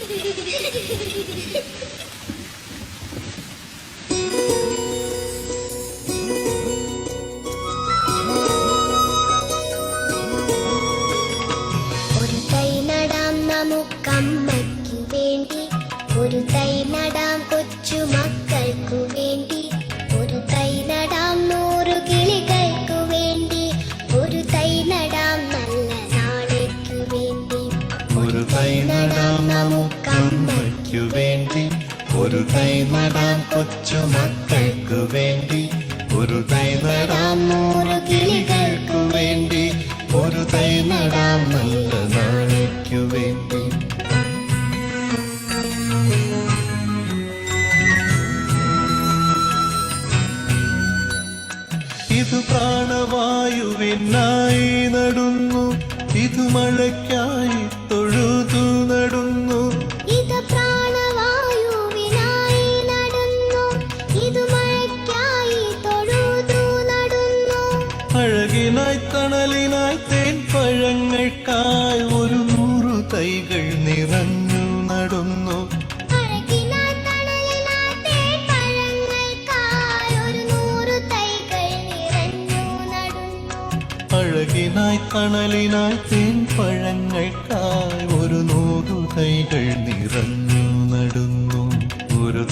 ഒരു തൈ നടാം നമുക്കമ്മയ്ക്കു വേണ്ടി, ഒരു തൈ നടാം കൊച്ചു മക്കൾക്കു വേണ്ടി, ഒരു തൈ നടാം 100 കിളികൾക്കു വേണ്ടി, ഒരു തൈ നടാം നല്ല നാളേക്കു വേണ്ടി. ഒരു തൈ നടാം നമുക്കമ്മയ്ക്കു വേണ്ടി, ഒരു തൈ നടാം കൊച്ചു മക്കൾക്കു വേണ്ടി, ഒരു തൈ നടാം 100 കിളികൾക്കു വേണ്ടി, ഒരു തൈ നടാം നല്ല നാളേക്കു വേണ്ടി. ഇത് പ്രാണവായുവിനായി നടുന്നു, ഇത് മഴയ്ക്കായി തൊഴുതു നടുന്നു. ഇത് പ്രാണവായുവിനായി നടുന്നു, ഇത് മഴയ്ക്കായി തൊഴുതു നടുന്നു. അഴകിനായി തണലിനായി തേൻ പഴങ്ങൾക്കായി 100 തൈകൾ നിറഞ്ഞു നടുന്നു. അഴകിനായി തണലിനായി തേൻ പഴങ്ങൾക്കായി 100 തൈകൾ നിറഞ്ഞു നടുന്നു. അഴകിനായി തണലിനായി തേൻ പഴങ്ങൾക്കായി 100 തൈകൾ നിറഞ്ഞു നടുന്നു. ഒരു